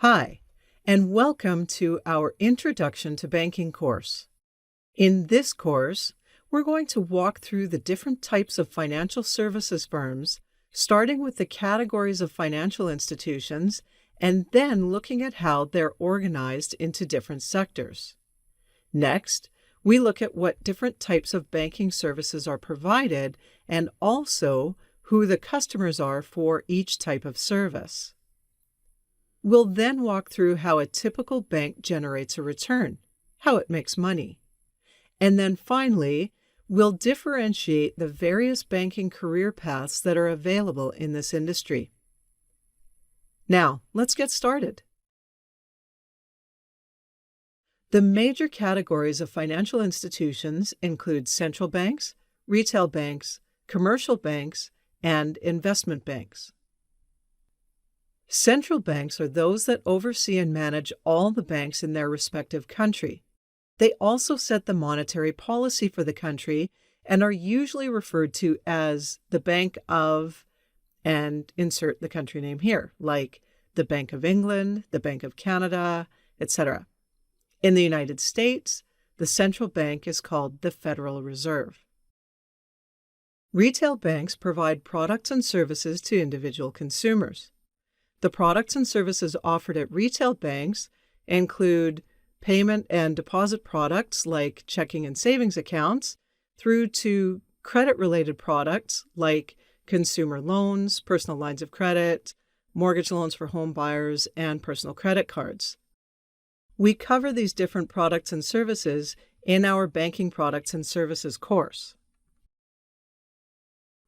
Hi, and welcome to our Introduction to Banking course. In this course, we're going to walk through the different types of financial services firms, starting with the categories of financial institutions, and then looking at how they're organized into different sectors. Next, we look at what different types of banking services are provided and also who the customers are for each type of service. We'll then walk through how a typical bank generates a return, how it makes money. And then finally, we'll differentiate the various banking career paths that are available in this industry. Now, let's get started. The major categories of financial institutions include central banks, retail banks, commercial banks, and investment banks. Central banks are those that oversee and manage all the banks in their respective country. They also set the monetary policy for the country and are usually referred to as the Bank of, and insert the country name here, like the Bank of England, the Bank of Canada, etc. In the United States, the central bank is called the Federal Reserve. Retail banks provide products and services to individual consumers. The products and services offered at retail banks include payment and deposit products like checking and savings accounts, through to credit-related products like consumer loans, personal lines of credit, mortgage loans for home buyers, and personal credit cards. We cover these different products and services in our Banking Products and Services course.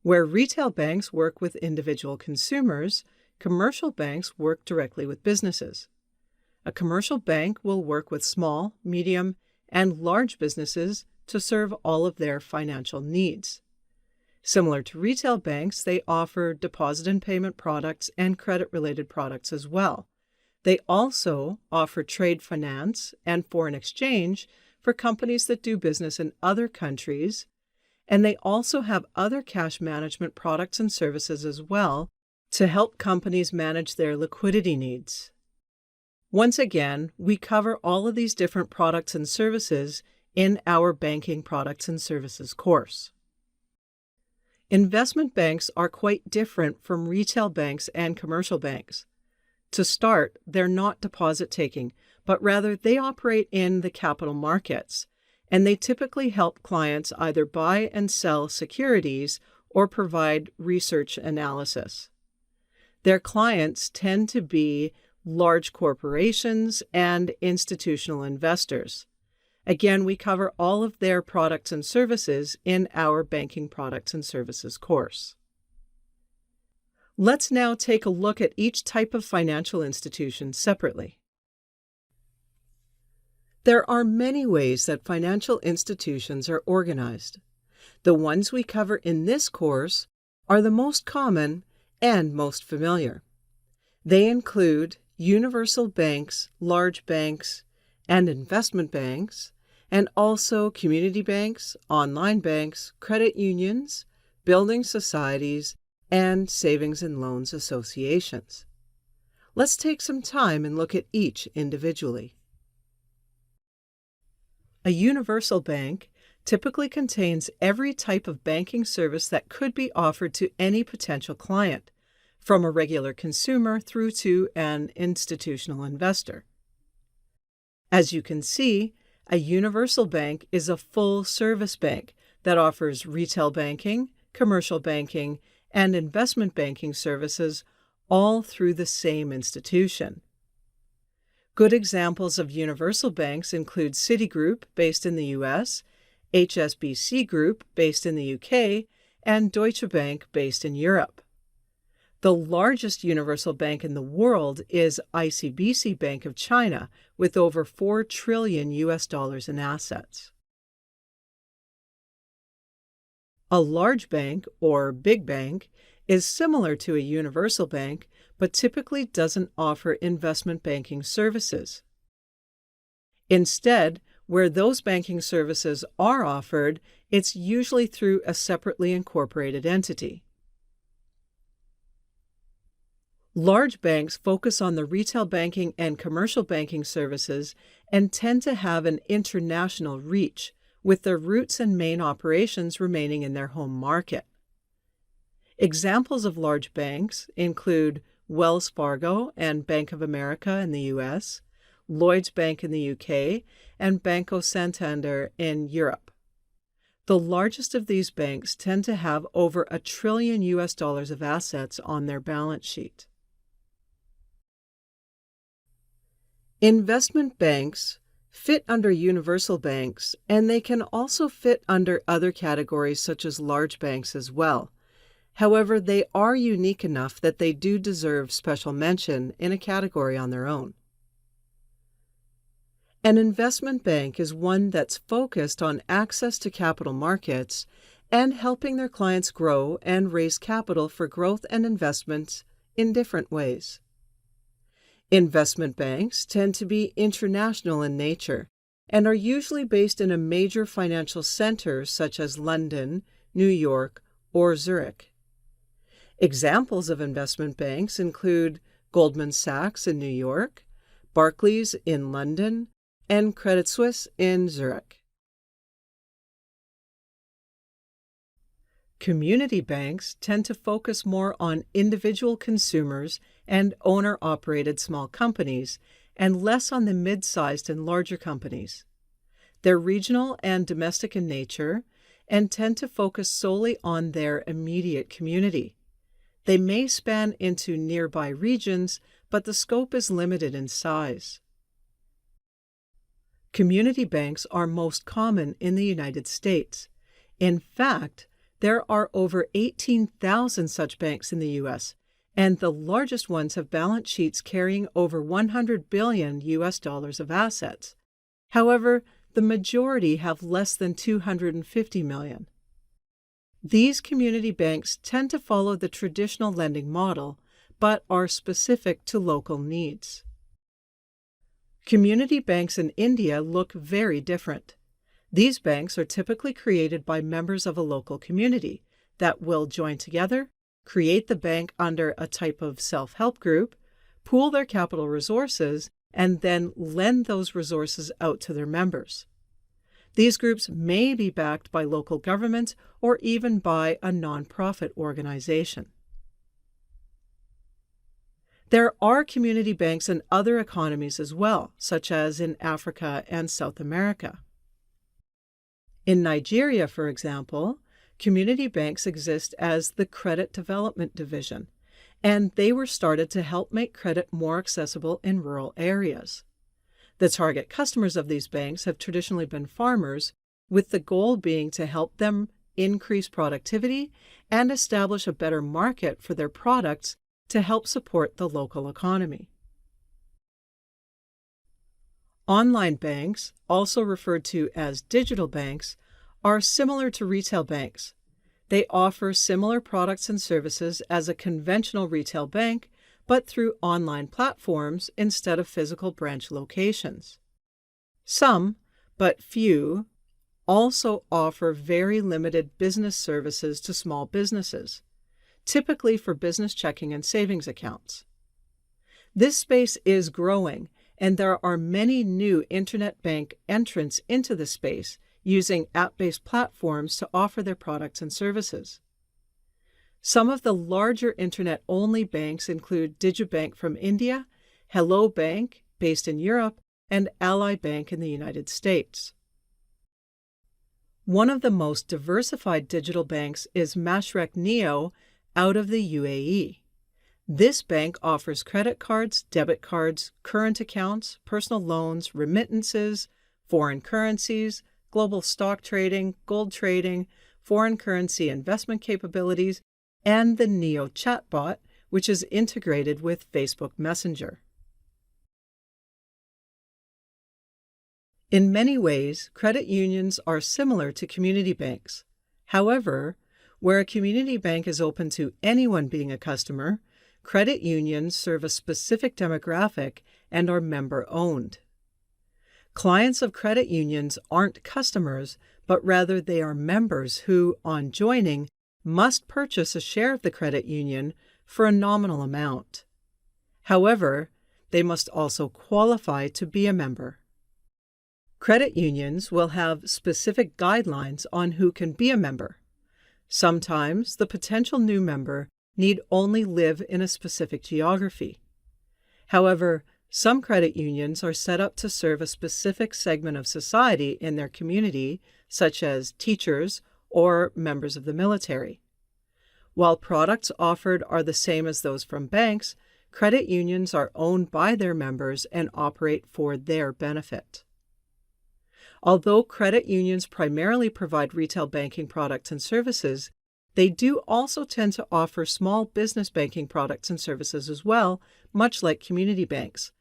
Where retail banks work with individual consumers, commercial banks work directly with businesses. A commercial bank will work with small, medium, and large businesses to serve all of their financial needs. Similar to retail banks, they offer deposit and payment products and credit-related products as well. They also offer trade finance and foreign exchange for companies that do business in other countries, and they also have other cash management products and services as well, to help companies manage their liquidity needs. Once again, we cover all of these different products and services in our Banking Products and Services course. Investment banks are quite different from retail banks and commercial banks. To start, they're not deposit-taking, but rather they operate in the capital markets, and they typically help clients either buy and sell securities or provide research analysis. Their clients tend to be large corporations and institutional investors. Again, we cover all of their products and services in our Banking Products and Services course. Let's now take a look at each type of financial institution separately. There are many ways that financial institutions are organized. The ones we cover in this course are the most common and most familiar. They include universal banks, large banks, and investment banks, and also community banks, online banks, credit unions, building societies, and savings and loans associations. Let's take some time and look at each individually. A universal bank typically contains every type of banking service that could be offered to any potential client, from a regular consumer through to an institutional investor. As you can see, a universal bank is a full-service bank that offers retail banking, commercial banking, and investment banking services all through the same institution. Good examples of universal banks include Citigroup, based in the US, HSBC Group, based in the UK, and Deutsche Bank, based in Europe. The largest universal bank in the world is ICBC Bank of China, with over $4 trillion in assets. A large bank, or big bank, is similar to a universal bank, but typically doesn't offer investment banking services. Instead, where those banking services are offered, it's usually through a separately incorporated entity. Large banks focus on the retail banking and commercial banking services and tend to have an international reach, with their roots and main operations remaining in their home market. Examples of large banks include Wells Fargo and Bank of America in the US, Lloyds Bank in the UK, and Banco Santander in Europe. The largest of these banks tend to have over $1 trillion of assets on their balance sheet. Investment banks fit under universal banks, and they can also fit under other categories such as large banks as well. However, they are unique enough that they do deserve special mention in a category on their own. An investment bank is one that's focused on access to capital markets and helping their clients grow and raise capital for growth and investments in different ways. Investment banks tend to be international in nature and are usually based in a major financial center such as London, New York, or Zurich. Examples of investment banks include Goldman Sachs in New York, Barclays in London, and Credit Suisse in Zurich. Community banks tend to focus more on individual consumers and owner-operated small companies, and less on the mid-sized and larger companies. They're regional and domestic in nature, and tend to focus solely on their immediate community. They may span into nearby regions, but the scope is limited in size. Community banks are most common in the United States. In fact, there are over 18,000 such banks in the U.S., and the largest ones have balance sheets carrying over $100 billion of assets. However, the majority have less than $250 million. These community banks tend to follow the traditional lending model, but are specific to local needs. Community banks in India look very different. These banks are typically created by members of a local community that will join together, create the bank under a type of self-help group, pool their capital resources, and then lend those resources out to their members. These groups may be backed by local governments or even by a nonprofit organization. There are community banks in other economies as well, such as in Africa and South America. In Nigeria, for example, community banks exist as the Credit Development Division, and they were started to help make credit more accessible in rural areas. The target customers of these banks have traditionally been farmers, with the goal being to help them increase productivity and establish a better market for their products to help support the local economy. Online banks, also referred to as digital banks, are similar to retail banks. They offer similar products and services as a conventional retail bank, but through online platforms instead of physical branch locations. Some, but few, also offer very limited business services to small businesses, typically for business checking and savings accounts. This space is growing, and there are many new internet bank entrants into the space using app-based platforms to offer their products and services. Some of the larger internet-only banks include Digibank from India, Hello Bank, based in Europe, and Ally Bank in the United States. One of the most diversified digital banks is Mashreq Neo out of the UAE. This bank offers credit cards, debit cards, current accounts, personal loans, remittances, foreign currencies, global stock trading, gold trading, foreign currency investment capabilities, and the Neo chatbot, which is integrated with Facebook Messenger. In many ways, credit unions are similar to community banks. However, where a community bank is open to anyone being a customer, credit unions serve a specific demographic and are member-owned. Clients of credit unions aren't customers, but rather they are members who, on joining, must purchase a share of the credit union for a nominal amount. However, they must also qualify to be a member. Credit unions will have specific guidelines on who can be a member. Sometimes the potential new member need only live in a specific geography. However, some credit unions are set up to serve a specific segment of society in their community, such as teachers or members of the military. While products offered are the same as those from banks, credit unions are owned by their members and operate for their benefit. Although credit unions primarily provide retail banking products and services, they do also tend to offer small business banking products and services as well, much like community banks.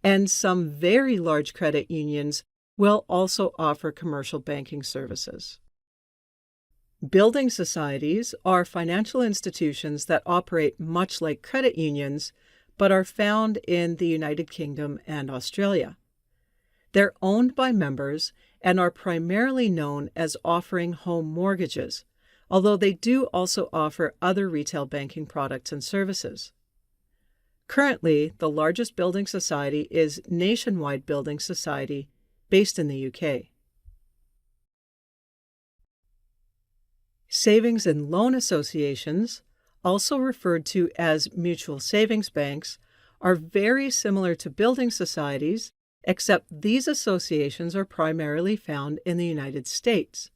And some very large credit unions will also offer commercial banking services. Building societies are financial institutions that operate much like credit unions, but are found in the United Kingdom and Australia. They're owned by members and are primarily known as offering home mortgages, although they do also offer other retail banking products and services. Currently, the largest building society is Nationwide Building Society, based in the UK. Savings and loan associations, also referred to as mutual savings banks, are very similar to building societies, except these associations are primarily found in the United States.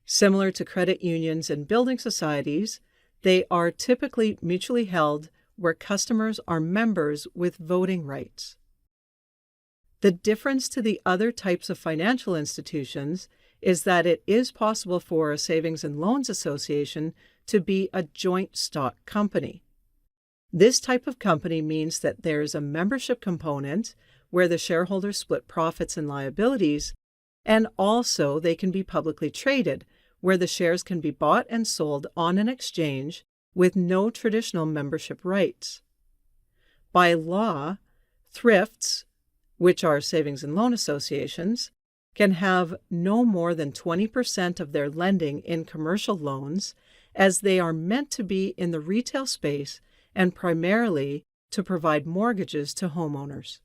Similar to credit unions and building societies, they are typically mutually held where customers are members with voting rights. The difference to the other types of financial institutions is that it is possible for a savings and loans association to be a joint stock company. This type of company means that there is a membership component where the shareholders split profits and liabilities, and also they can be publicly traded, where the shares can be bought and sold on an exchange with no traditional membership rights. By law, thrifts, which are savings and loan associations, can have no more than 20% of their lending in commercial loans, as they are meant to be in the retail space and primarily to provide mortgages to homeowners.